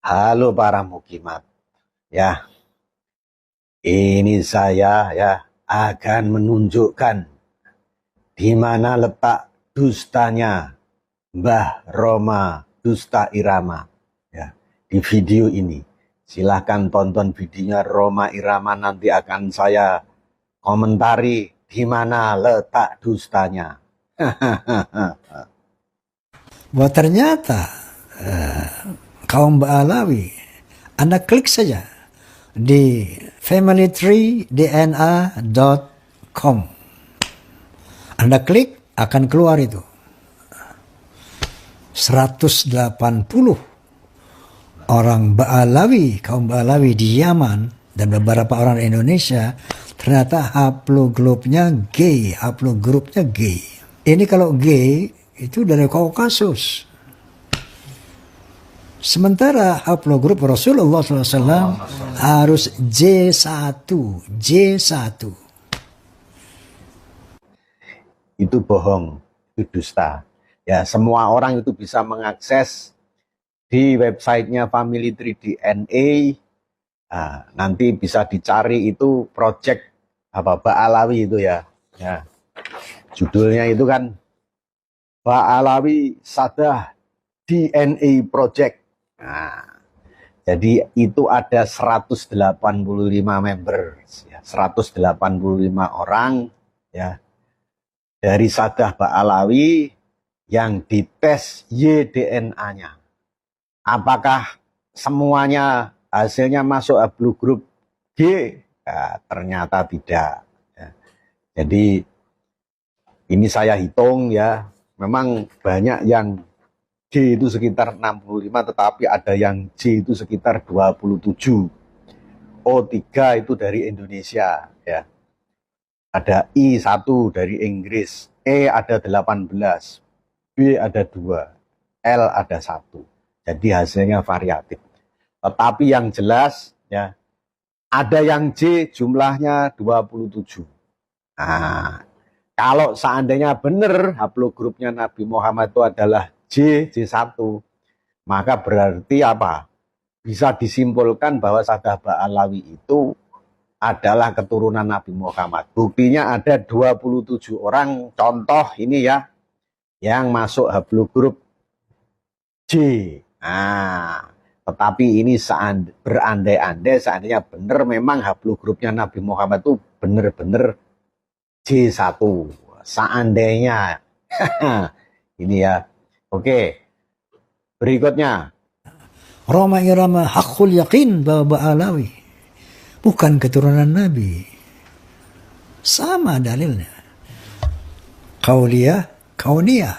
Halo para mukimat, ya ini saya ya akan menunjukkan di mana letak dustanya Mbah Roma Dusta Irama ya di video ini. Silahkan tonton videonya Roma Irama, nanti akan saya komentari di mana letak dustanya. Bahwa ternyata kaum Ba'alawi, Anda klik saja di familytreedna.com. Anda klik, akan keluar itu 180 orang Ba'alawi, kaum Ba'alawi di Yaman dan beberapa orang di Indonesia ternyata haplogrupnya gay, haplogrupnya gay. Ini kalau gay itu dari Kaukasus. Sementara haplogrup Rasulullah SAW harus J1. Itu bohong, itu dusta. Ya, semua orang itu bisa mengakses di websitenya Family 3DNA. Nah, nanti bisa dicari itu project apa Ba'alawi itu ya. Judulnya itu kan Ba'alawi Sadah DNA Project. Nah, jadi itu ada 185 members, ya, 185 orang ya dari Sadah Ba'alawi yang dites YDNA-nya. Apakah semuanya hasilnya masuk haplogrup G? Ya, ternyata tidak. Ya. Jadi ini saya hitung ya, memang banyak yang G itu sekitar 65, tetapi ada yang J itu sekitar 27. O3 itu dari Indonesia ya. Ada I1 dari Inggris, E ada 18, B ada 2, L ada 1. Jadi hasilnya variatif. Tetapi yang jelas ya, ada yang J jumlahnya 27. Nah, kalau seandainya benar haplogrupnya Nabi Muhammad itu adalah J1, maka berarti apa? Bisa disimpulkan bahwa Sadah Ba'alawi itu adalah keturunan Nabi Muhammad. Buktinya ada 27 orang contoh ini ya, yang masuk haplogrup J. Nah, tetapi ini berandai-andai seandainya benar memang haplogrupnya Nabi Muhammad itu benar-benar J1. Seandainya. Ini ya. Oke. Berikutnya. Roma Irama hakul yakin bahwa Ba'alawi bukan keturunan Nabi. Sama dalilnya. Qauliyah, kauniyah.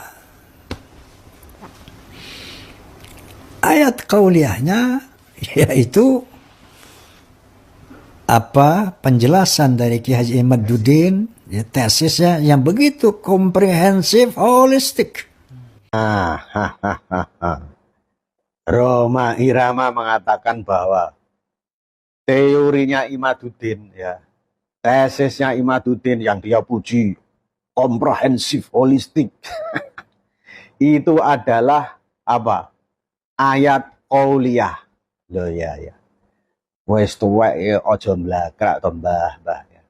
Ayat qauliyahnya yaitu apa penjelasan dari Ki Haji Imaduddin, ya, tesisnya yang begitu komprehensif, holistik. Roma Irama mengatakan bahwa teorinya Imaduddin ya, tesisnya Imaduddin yang dia puji komprehensif, holistik itu adalah apa? Ayat qauliyah. Loh ya. Wes tuwek ya aja mblakrak to Mbah ya.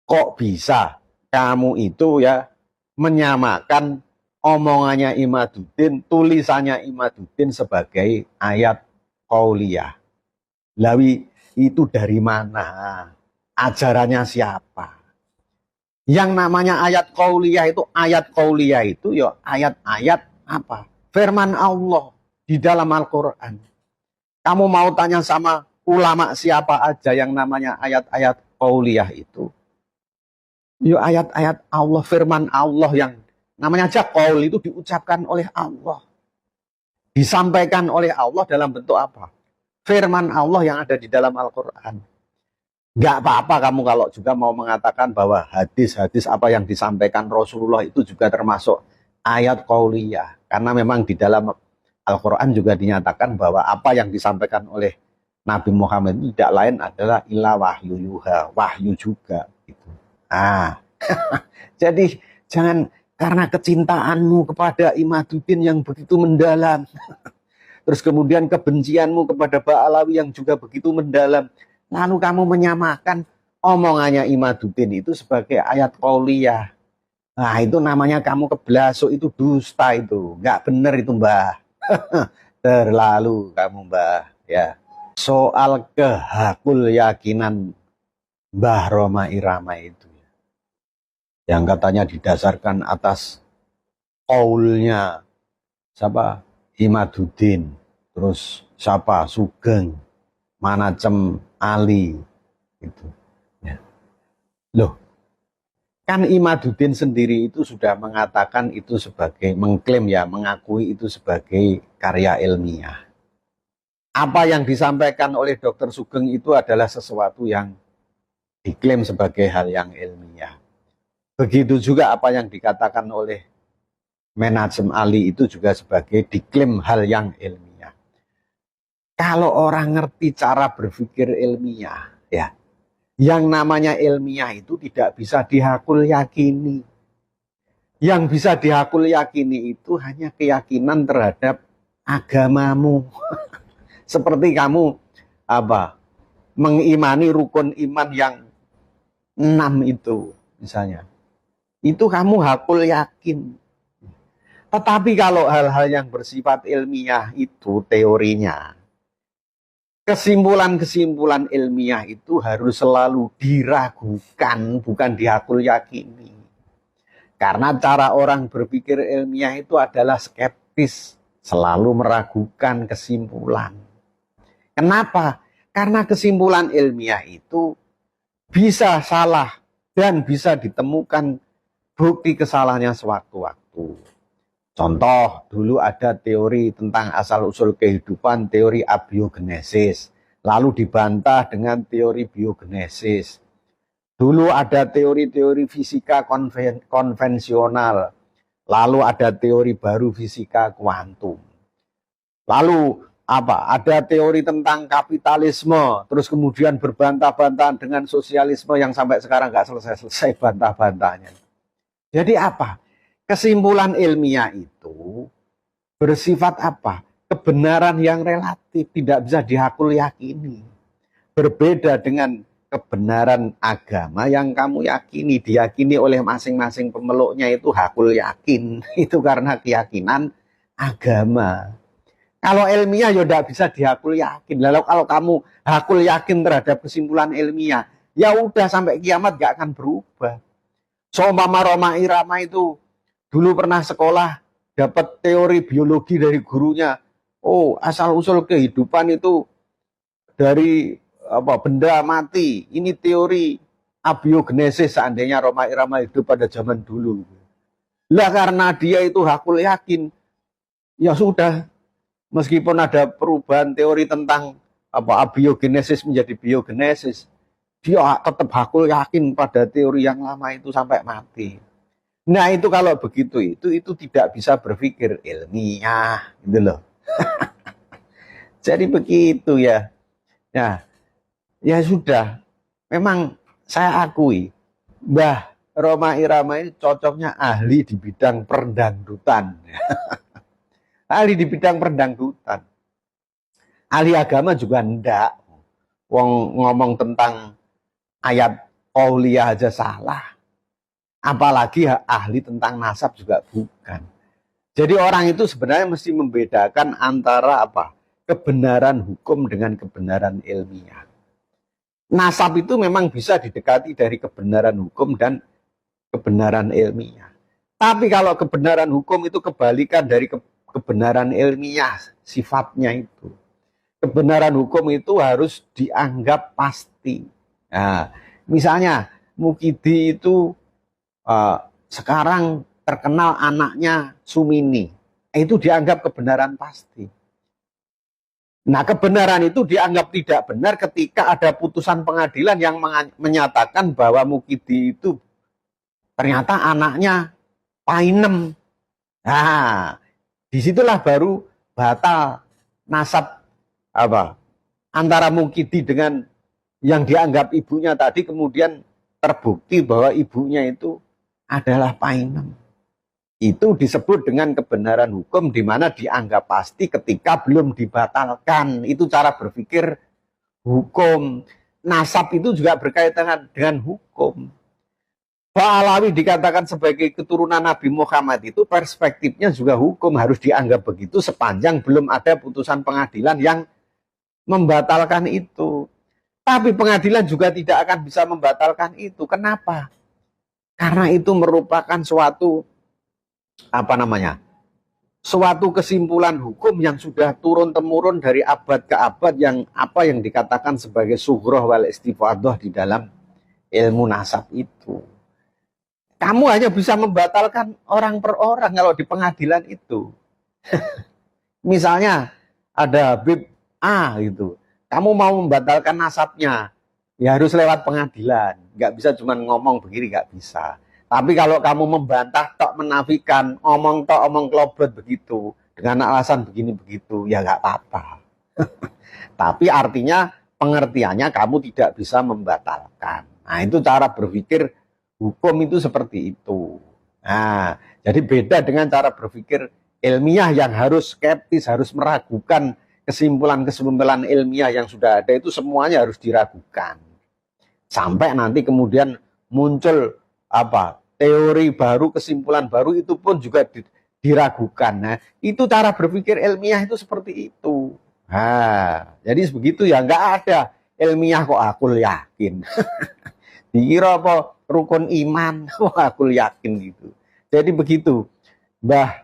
Kok bisa kamu itu ya menyamakan omongannya Imaduddin, tulisannya Imaduddin sebagai ayat qauliyah? Lawi itu dari mana? Ajarannya siapa? Yang namanya ayat qauliyah itu ya ayat-ayat apa? Firman Allah di dalam Al-Quran. Kamu mau tanya sama ulama siapa aja yang namanya ayat-ayat qauliyah itu? Ya ayat-ayat Allah, firman Allah yang namanya aja qaul itu diucapkan oleh Allah. Disampaikan oleh Allah dalam bentuk apa? Firman Allah yang ada di dalam Al-Quran. Nggak apa-apa kamu kalau juga mau mengatakan bahwa hadis-hadis apa yang disampaikan Rasulullah itu juga termasuk ayat qauliyah. Karena memang di dalam Al-Quran juga dinyatakan bahwa apa yang disampaikan oleh Nabi Muhammad itu tidak lain adalah illa wahyu yuha, wahyu juga. Gitu. Jadi jangan karena kecintaanmu kepada Imaduddin yang begitu mendalam, terus kemudian kebencianmu kepada Ba'alawi yang juga begitu mendalam, lalu kamu menyamakan omongannya Imaduddin itu sebagai ayat qauliyah. Nah, itu namanya kamu keblasuk, itu dusta itu. Nggak benar itu, Mbah. Terlalu kamu, Mbah. Ya. Soal kehakul yakinan Mbah Rhoma Irama itu. Yang katanya didasarkan atas qaulnya siapa? Imaduddin. Terus siapa? Sugeng. Manacem Ali. Itu. Ya. Loh. Kan Imaduddin sendiri itu sudah mengatakan itu sebagai, mengklaim ya, mengakui itu sebagai karya ilmiah. Apa yang disampaikan oleh Dr. Sugeng itu adalah sesuatu yang diklaim sebagai hal yang ilmiah. Begitu juga apa yang dikatakan oleh Menachem Ali itu juga sebagai diklaim hal yang ilmiah. Kalau orang ngerti cara berpikir ilmiah, ya, yang namanya ilmiah itu tidak bisa dihakul yakini. Yang bisa dihakul yakini itu hanya keyakinan terhadap agamamu. Seperti kamu mengimani rukun iman yang 6 itu misalnya. Itu kamu hakul yakin. Tetapi kalau hal-hal yang bersifat ilmiah itu teorinya, kesimpulan-kesimpulan ilmiah itu harus selalu diragukan, bukan dihakul yakini. Karena cara orang berpikir ilmiah itu adalah skeptis, selalu meragukan kesimpulan. Kenapa? Karena kesimpulan ilmiah itu bisa salah dan bisa ditemukan bukti kesalahannya sewaktu-waktu. Contoh, dulu ada teori tentang asal-usul kehidupan, teori abiogenesis. Lalu dibantah dengan teori biogenesis. Dulu ada teori-teori fisika konvensional. Lalu ada teori baru fisika kuantum. Lalu ada teori tentang kapitalisme. Terus kemudian berbantah-bantahan dengan sosialisme yang sampai sekarang nggak selesai-selesai bantah-bantahnya. Jadi apa? Kesimpulan ilmiah itu bersifat apa? Kebenaran yang relatif, tidak bisa dihakul yakini. Berbeda dengan kebenaran agama yang kamu yakini, diyakini oleh masing-masing pemeluknya itu hakul yakin. Itu karena keyakinan agama. Kalau ilmiah ya tidak bisa dihakul yakin. Lalu kalau kamu hakul yakin terhadap kesimpulan ilmiah, ya udah sampai kiamat gak akan berubah. Seumpama Rhoma Irama itu dulu pernah sekolah, dapat teori biologi dari gurunya. Oh, asal-usul kehidupan itu dari benda mati. Ini teori abiogenesis seandainya Rhoma Irama hidup pada zaman dulu. Lah karena dia itu hakul yakin, ya sudah. Meskipun ada perubahan teori tentang abiogenesis menjadi biogenesis, dia tetap hakul yakin pada teori yang lama itu sampai mati. Nah itu kalau begitu itu tidak bisa berpikir ilmiah gitu loh. Jadi begitu ya. Nah, ya sudah. Memang saya akui Mbah Rhoma Irama ini cocoknya ahli di bidang perdangdutan. Ahli di bidang perdangdutan. Ahli agama juga enggak. Wong ngomong tentang ayat qauliyah aja salah. Apalagi ahli tentang nasab juga bukan. Jadi orang itu sebenarnya mesti membedakan antara kebenaran hukum dengan kebenaran ilmiah. Nasab itu memang bisa didekati dari kebenaran hukum dan kebenaran ilmiah. Tapi kalau kebenaran hukum itu kebalikan dari kebenaran ilmiah sifatnya itu. Kebenaran hukum itu harus dianggap pasti. Nah, misalnya Mukidi itu sekarang terkenal anaknya Sumini. Itu dianggap kebenaran pasti. Nah, kebenaran itu dianggap tidak benar ketika ada putusan pengadilan yang menyatakan bahwa Mukidi itu ternyata anaknya Painem. Nah, disitulah baru batal nasab antara Mukidi dengan yang dianggap ibunya tadi, kemudian terbukti bahwa ibunya itu adalah Painem. Itu disebut dengan kebenaran hukum, di mana dianggap pasti ketika belum dibatalkan. Itu cara berpikir hukum. Nasab itu juga berkaitan dengan hukum. Ba'alawi dikatakan sebagai keturunan Nabi Muhammad, itu perspektifnya juga hukum, harus dianggap begitu sepanjang belum ada putusan pengadilan yang membatalkan itu. Tapi pengadilan juga tidak akan bisa membatalkan itu. Kenapa? Karena itu merupakan suatu suatu kesimpulan hukum yang sudah turun temurun dari abad ke abad, yang dikatakan sebagai sughroh wal istifadah di dalam ilmu nasab itu. Kamu hanya bisa membatalkan orang per orang kalau di pengadilan itu. Misalnya ada Habib A gitu, kamu mau membatalkan nasabnya, ya harus lewat pengadilan. Nggak bisa cuma ngomong begini, nggak bisa. Tapi kalau kamu membantah tok, menafikan, omong kelobot begitu, dengan alasan begini begitu, ya nggak apa-apa. Tapi artinya pengertiannya kamu tidak bisa membatalkan. Nah, itu cara berpikir hukum itu seperti itu. Nah, jadi beda dengan cara berpikir ilmiah yang harus skeptis, harus meragukan kesimpulan-kesimpulan ilmiah yang sudah ada, itu semuanya harus diragukan. Sampai nanti kemudian muncul teori baru, kesimpulan baru, itu pun juga diragukan. Nah, itu cara berpikir ilmiah itu seperti itu. Nah, jadi begitu ya, nggak ada ilmiah kok aku yakin. Dikira apa rukun iman, aku yakin gitu. Jadi begitu, Mbah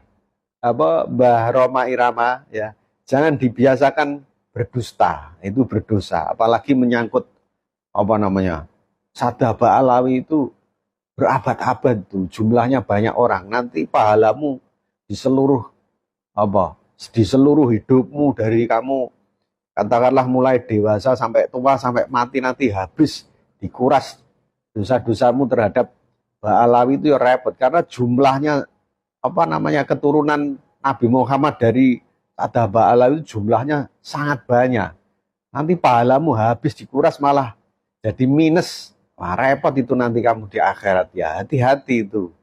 Roma Irama ya, jangan dibiasakan berdusta, itu berdosa, apalagi menyangkut Sadaba Alawi itu berabad-abad tuh, jumlahnya banyak orang. Nanti pahalamu di seluruh hidupmu, dari kamu katakanlah mulai dewasa sampai tua sampai mati, nanti habis dikuras dosa-dosamu terhadap Ba'alawi itu ya repot, karena jumlahnya keturunan Nabi Muhammad dari ada Ba'alawi itu jumlahnya sangat banyak. Nanti pahalamu habis dikuras malah jadi minus. Wah, repot itu nanti kamu di akhirat ya. Hati-hati itu.